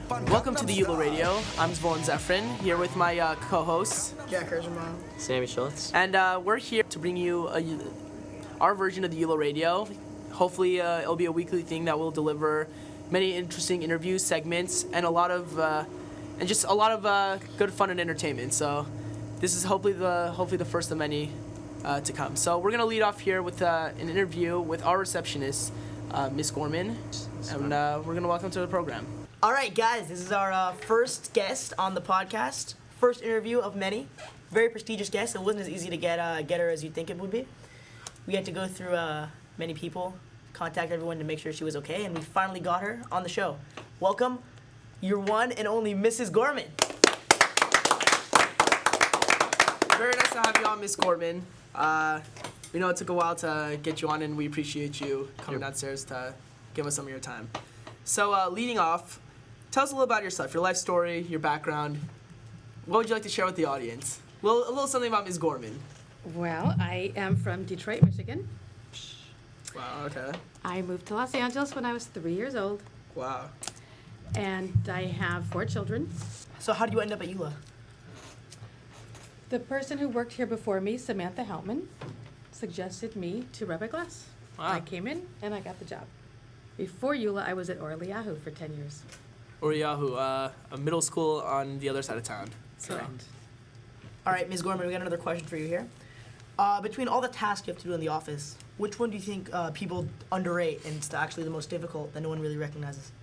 Welcome to the YULA Radio. I'm Zvulun Zeffren, here with my co-hosts, Kirschenbaum, Sammy Schultz. and we're here to bring you our version of the YULA Radio. Hopefully, it'll be a weekly thing that will deliver many interesting interviews, segments, and a lot of good fun and entertainment. So, this is hopefully the first of many to come. So, we're gonna lead off here with an interview with our receptionist, Miss Gorman, and we're gonna welcome to the program. All right, guys, this is our first guest on the podcast. First interview of many. Very prestigious guest. It wasn't as easy to get her as you'd think it would be. We had to go through many people, contact everyone to make sure she was okay, and we finally got her on the show. Welcome, your one and only Mrs. Gorman. Very nice to have you on, Miss Gorman. We know it took a while to get you on, and we appreciate you coming downstairs to give us some of your time. So, leading off, tell us a little about yourself, your life story, your background. What would you like to share with the audience? A little something about Ms. Gorman. Well, I am from Detroit, Michigan. Wow, okay. I moved to Los Angeles when I was 3 years old, Wow. and I have 4 children. So how did you end up at YULA? The person who worked here before me, Samantha Heltman, suggested me to rub a glass. Wow. I came in and I got the job. Before YULA, I was at Yahoo for 10 years. Or Yahoo, a middle school on the other side of town. So. Correct. All right, Ms. Gorman, we got another question for you here. Between all the tasks you have to do in the office, which one do you think people underrate and it's actually the most difficult that no one really recognizes?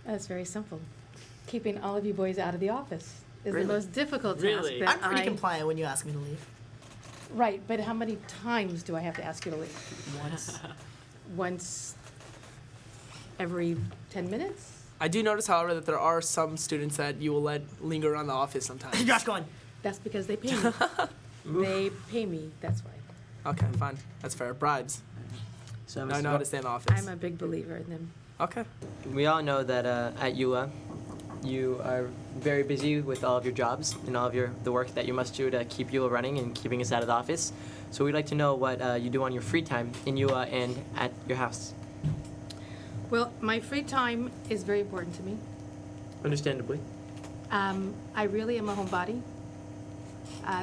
That's very simple. Keeping all of you boys out of the office is Really? the most difficult Really? task I'm that pretty compliant when you ask me to leave. Right, but how many times do I have to ask you to leave? Once. Once every 10 minutes? I do notice, however, that there are some students that you will let linger around the office sometimes. Josh, go on. That's because they pay me. They pay me, that's why. Okay, fine. That's fair. Bribes. So, Now I Mrs. know how to stay in the office. I'm a big believer in them. Okay. We all know that at YULA, you are very busy with all of your jobs and all of the work that you must do to keep YULA running and keeping us out of the office. So we'd like to know what you do on your free time in YULA and at your house. Well, my free time is very important to me. Understandably. I really am a homebody.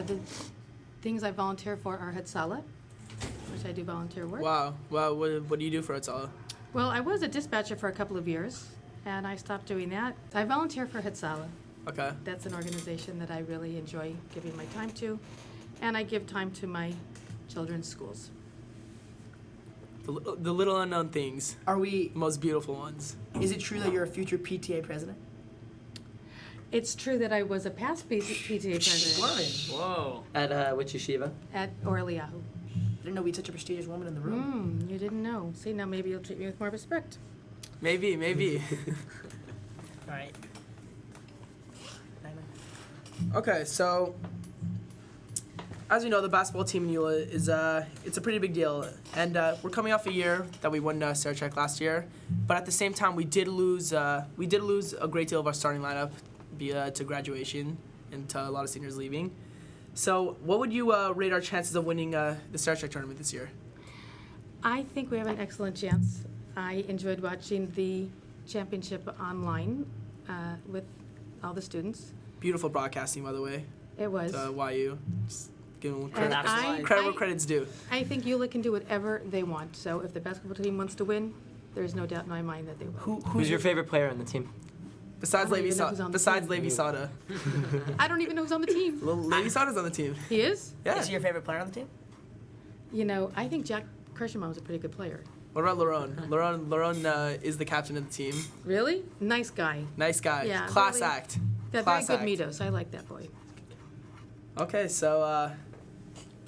The things I volunteer for are Hatsala, which I do volunteer work. Wow. Well, what do you do for Hatsala? Well, I was a dispatcher for a couple of years, and I stopped doing that. I volunteer for Hatsala. Okay. That's an organization that I really enjoy giving my time to, and I give time to my children's schools. The little unknown things. Are we? The most beautiful ones. Is it true that you're a future PTA president? It's true that I was a past PTA president Whoa. At which yeshiva? at Yahoo. I didn't know we had such a prestigious woman in the room. You didn't know. See, now maybe you'll treat me with more respect. Maybe. All right. Okay, so as we know, the basketball team in YULA is it's a pretty big deal, and we're coming off a year that we won Star Trek last year, but at the same time we did lose a great deal of our starting lineup to graduation and to a lot of seniors leaving. So, what would you rate our chances of winning the Star Trek tournament this year? I think we have an excellent chance. I enjoyed watching the championship online with all the students. Beautiful broadcasting, by the way. It was. YU. Just give them And credit where credit's due. I think YULA can do whatever they want. So if the basketball team wants to win, there's no doubt in my mind that they will. Who's your favorite player on the team? Besides I don't Levi even know who's on the besides team. Levi Sada. I don't even know who's on the team. Levi Sada's on the team. He is? Yeah. Is he your favorite player on the team? You know, I think Jack Kirschenbaum is a pretty good player. What about Laron? Laron is the captain of the team. Really? Nice guy. Nice guy. Yeah, Class really. act. Got Class very act. good Mitos. I like that boy. Okay, so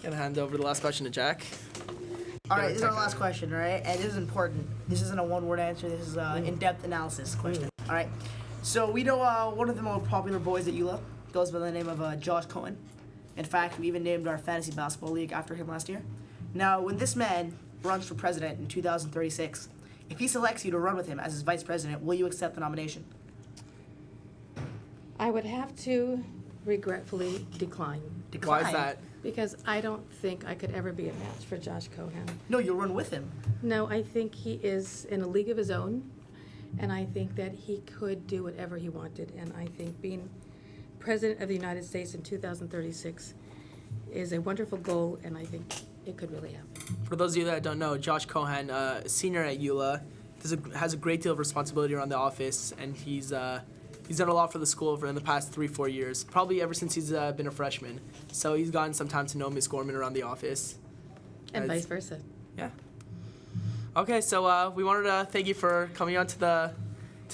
gonna hand over the last question to Jack. All right, this is our last question, all right? And this is important. This isn't a one-word answer. This is an in-depth analysis question. All right. So we know one of the most popular boys at YULA goes by the name of Josh Cohen. In fact, we even named our fantasy basketball league after him last year. Now, when this man runs for president in 2036, if he selects you to run with him as his vice president, will you accept the nomination? I would have to regretfully decline. Why is that? Because I don't think I could ever be a match for Josh Cohen. No, you'll run with him. No, I think he is in a league of his own, and I think that he could do whatever he wanted. And I think being President of the United States in 2036 is a wonderful goal, and I think it could really happen. For those of you that don't know, Josh Cohan, senior at YULA, has a great deal of responsibility around the office, and he's done a lot for the school in the past 3-4 years, probably ever since he's been a freshman. So he's gotten some time to know Miss Gorman around the office. And vice versa. Yeah. Okay, so we wanted to thank you for coming on to the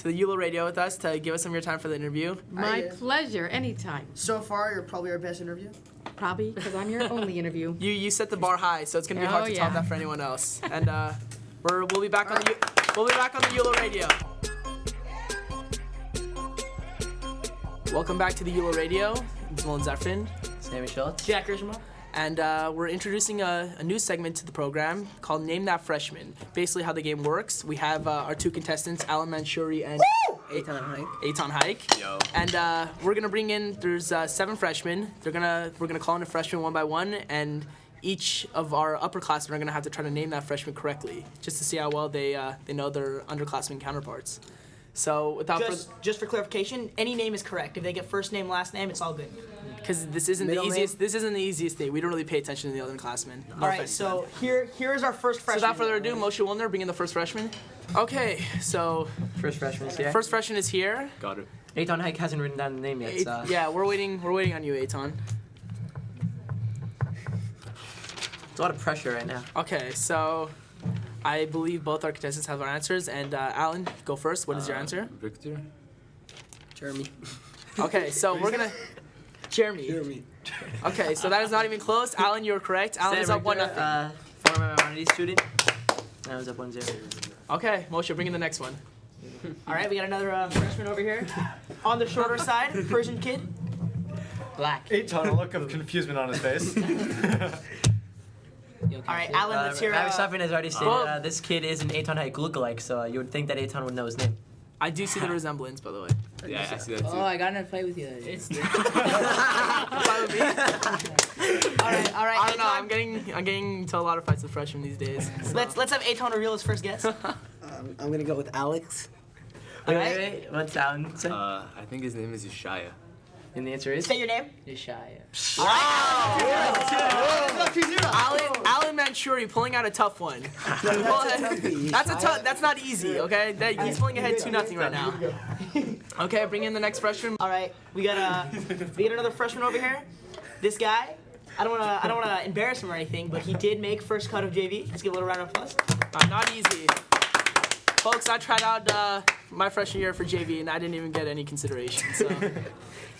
YULA radio with us to give us some of your time for the interview. My pleasure, anytime. So far, you're probably our best interview. Probably, because I'm your only interview. You set the bar high, so it's gonna be hard to top that for anyone else. And we'll be back on the YULA radio. Welcome back to the YULA radio. I'm Zvulun Zeffren. Sammy Schultz. Jack Kirschenbaum. And we're introducing a new segment to the program called Name That Freshman. Basically how the game works. We have our two contestants, Manshoory and Eitan Haik. Yo. And we're gonna bring in, there's 7 freshmen. We're gonna call in a freshman one by one, and each of our upperclassmen are gonna have to try to name that freshman correctly, just to see how well they know their underclassmen counterparts. So without Just for clarification, any name is correct. If they get first name, last name, it's all good. because this isn't the easiest thing. We don't really pay attention to the underclassmen. No All right, offense to so them. here's our first So freshman. without further ado, Moshe Wilner, bring in the first freshman. Okay, so First freshman is here. first freshman is here. Got it. Eitan Haik hasn't written down the name yet. So. Yeah, we're waiting on you, Eitan. It's a lot of pressure right now. Okay, so I believe both our contestants have our answers, and Alan, go first. What is your answer? Victor. Jeremy. Okay, so we're gonna Jeremy. Okay, so that is not even close. Alan, you're correct. Alan is up 1-0. Former Maimonides student. I was up 1-0. Okay, Moshe, bring in the next one. All right, we got another freshman over here. On the shorter side, Persian kid. Black. A look of confusement on his face. All right, Alan, let's hear. Ravi Safin has already stated this kid is an Eitan Haik lookalike, so you would think that Eitan would know his name. I do see the resemblance, by the way. Yeah, I see that too. Oh, I got in a fight with you. It's Fine with me. All right. I don't know. I'm getting into a lot of fights with freshmen these days. So. Let's have Eitan reveal his first guess. I'm gonna go with Alex. Wait. What's Alan say? I think his name is Yeshaya. And the answer is? Say your name. Yeshaya. Alan Manshoory pulling out a tough one. That's not easy, okay? He's pulling ahead 2-0 right now. Okay, bring in the next freshman. All right, we got another freshman over here. This guy, I don't wanna embarrass him or anything, but he did make first cut of JV. Let's give a little round of applause. Not easy. Folks, I tried out my freshman year for JV and I didn't even get any consideration, so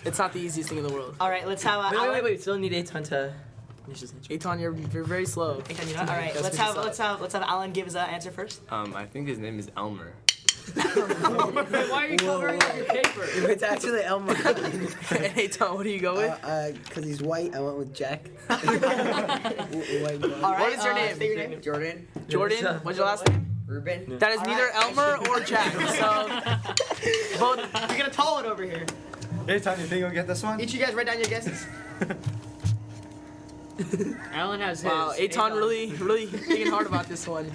it's not the easiest thing in the world. All right, let's have Alan. Wait. Still need Eitan to. Eitan, you're very slow. All right, let's have Alan give his answer first. I think his name is Elmer. Why are you covering up your paper? It's actually Elmer. Eitan, what do you go with? Because he's white, I went with Jack. All right, What is your name? Say your name. Jordan? What's your last name? Ruben. That is neither Elmer or Jack, so both. You're gonna tall it over here. A-Ton, you think you'll get this one? Each of you guys write down your guesses. Alan has Wow, his. Eitan really thinking hard about this one.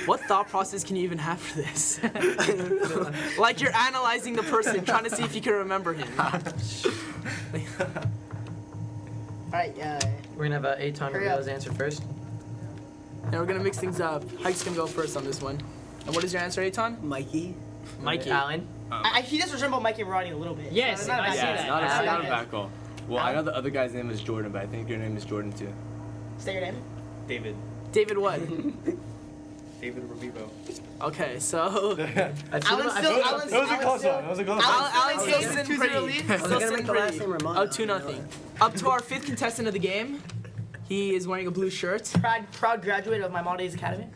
What thought process can you even have for this? Like you're analyzing the person, trying to see if you can remember him. All right, We're gonna have Eitan Hurry reveal up. his answer first. Now we're gonna mix things up. Haik's gonna go first on this one. And what is your answer, Eitan? Mikey. Mikey. Alan. he does resemble Mikey and Ronnie a little bit. Yes, So not a I bad see guess. that. Not a bad call. Well, I know the other guy's name is Jordan, but I think your name is Jordan too. Say your name. David what? David Revivo. Okay, so Alan's still. That was a close one. Alan takes in 2-0 pretty. lead. I was gonna make the last name Ramon. 2-0. Up to our 5th contestant of the game. He is wearing a blue shirt. Proud graduate of Maimonides Academy.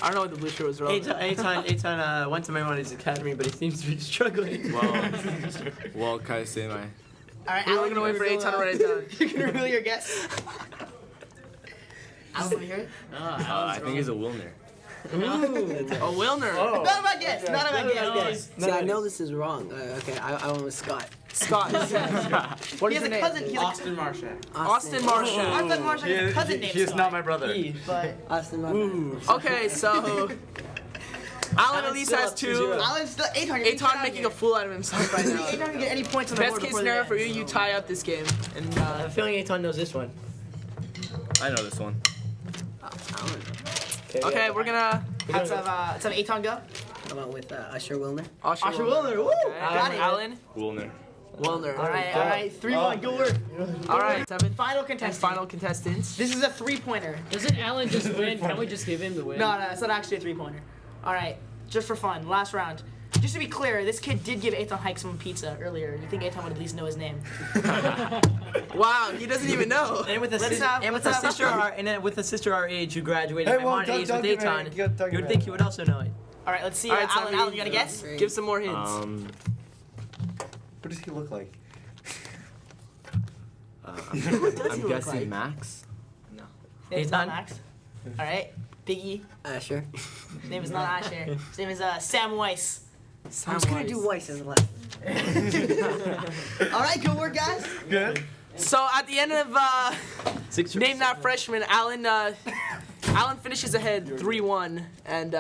I don't know what the blue shirt was relevant. Eitan went to Maimonides Academy, but he seems to be struggling. Well, can I say my? All right, We're Alan, gonna wait for Eitan to write it down. You can reveal your guess. Alan, over here. I think he's a Wilner. Oh, Wilner. Not a bad guess. Not a bad guess. See, I know this is wrong. Okay, I went with Scott. Scott. What He is has your a name? cousin. He has Austin Marshak. Austin Marshall. I thought Marshall had a cousin named He is Scott. not my brother. But Austin Martin. Okay, so Alan at least has 2. Alan's still 800. Aton making a fool out of himself right now. 800 get any points on the Best board case before the scenario end, for you, so- you tie up this game. And I have a feeling Aton knows this one. I know this one. okay, we're gonna Let's have Aton go. I went with Usher Wilner. Usher Usher Wilner. Woo! Okay. Got it. Alan Woolner. Wilner. All right. 3-1. Good work. All right, 7 Final and contestant. final contestants. This is a 3-pointer. Doesn't Alan just win? Can't we just give him the win? No, it's not actually a 3-pointer. All right, just for fun, last round. Just to be clear, this kid did give Aton Haik some pizza earlier. You think Aton would at least know his name? Wow, he doesn't even know. And with a Let's sister, have- and with let's a have- sister our age who graduated Hey, my well, mom age with don't give me- Aton, don't you give would me think he would also know it. All right, let's see. All right, Alan, Sammy, you got to guess? Give some more hints. What does he look like? I'm guessing Max. His name is not Aton? Max. All right, Big E. Usher. His name is not Asher. His name is Sam Weiss. I was gonna do Weiss as a last. All right, good work, guys. Good. So at the end of Name That Freshman, Alan finishes ahead 3-1, and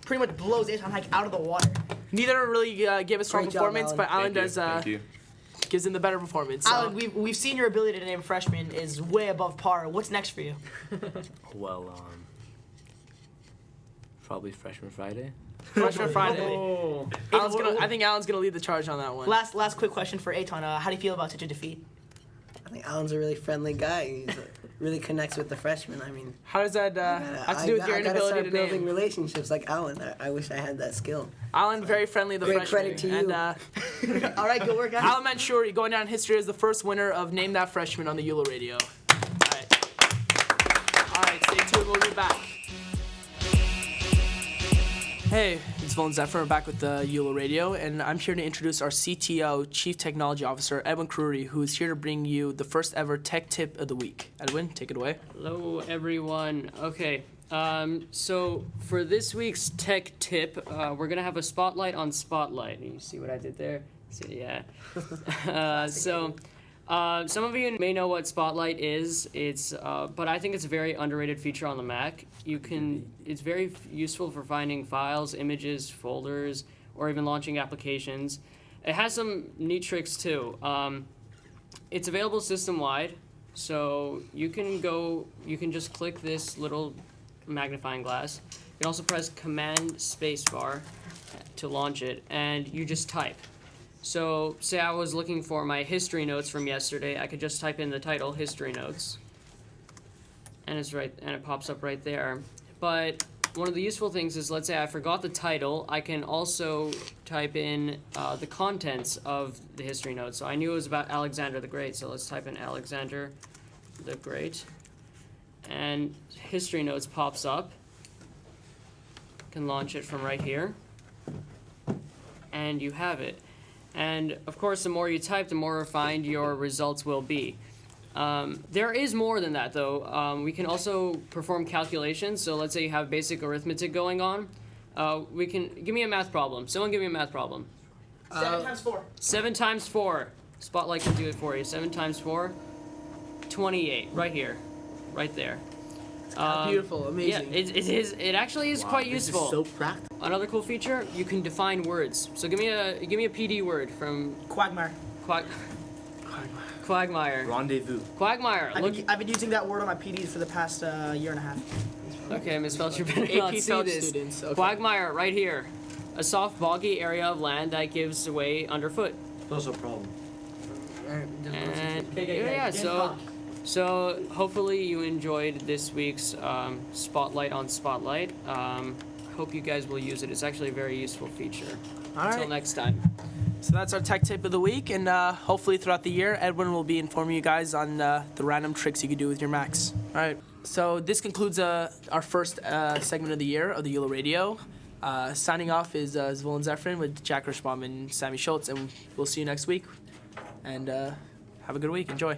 Pretty much blows Aton Haik out of the water. neither really gave a strong Great job, performance, Alan. but Alan Thank you. does Thank you. gives him the better performance. So. Alan, we've seen your ability to name freshmen is way above par. What's next for you? Well, probably Freshman Friday. Freshman Friday. Oh. I think Alan's gonna lead the charge on that one. Last quick question for Aton. How do you feel about such a defeat? I think Alan's a really friendly guy. He really connects with the freshmen. I mean, How does that have to do with your I gotta inability start to building name? relationships like Alan. I wish I had that skill. Alan, very friendly, the Great freshman. credit to you. And All right, good work, guys. Alan Manshoory going down in history as the first winner of Name That Freshman on the YULA radio. All right, stay tuned. We'll be back. Hey, it's Zvulun Zeffren. We're back with the YULA radio, and I'm here to introduce our CTO, Chief Technology Officer, Edwin Korouri, who is here to bring you the first ever tech tip of the week. Edwin, take it away. Hello, everyone. Okay, so for this week's tech tip, we're gonna have a spotlight on Spotlight. You see what I did there? So, yeah. Some of you may know what Spotlight is. But I think it's a very underrated feature on the Mac. It's very useful for finding files, images, folders, or even launching applications. It has some neat tricks too. It's available system-wide, so you can just click this little magnifying glass. You can also press Command Spacebar to launch it, and you just type. So, say I was looking for my history notes from yesterday, I could just type in the title, History Notes, and it pops up right there. But one of the useful things is, let's say I forgot the title, I can also type in the contents of the history notes. So I knew it was about Alexander the Great, so let's type in Alexander the Great, and History Notes pops up. Can launch it from right here, and you have it. And of course, the more you type, the more refined your results will be. There is more than that, though. We can also perform calculations. So let's say you have basic arithmetic going on. Give me a math problem. Someone give me a math problem. 7 times 4. 7 times 4. Spotlight can do it for you. 7 times 4, 28. Right here, right there. Beautiful, amazing. Yeah, it actually is quite This useful. is so practical. Another cool feature, you can define words. So give me a PD word from Quagmire. Quagmire. Rendezvous. Quagmire. Look. I've been using that word on my PDs for the past year and a half. Okay, Miss Felch, you better not AP see Felch this. students. Okay. Quagmire, right here. A soft, boggy area of land that gives way underfoot. Those are a problem. And yeah, so hopefully you enjoyed this week's Spotlight on Spotlight. Hope you guys will use it. It's actually a very useful feature. All Until right. next time. So that's our tech tip of the week, and hopefully throughout the year, Edwin will be informing you guys on the random tricks you can do with your Macs. All right. So this concludes our first segment of the year of the YULA Radio. Signing off is Zvulun Zeffren with Jack Kirschenbaum and Sammy Schultz, and we'll see you next week. And have a good week. Enjoy.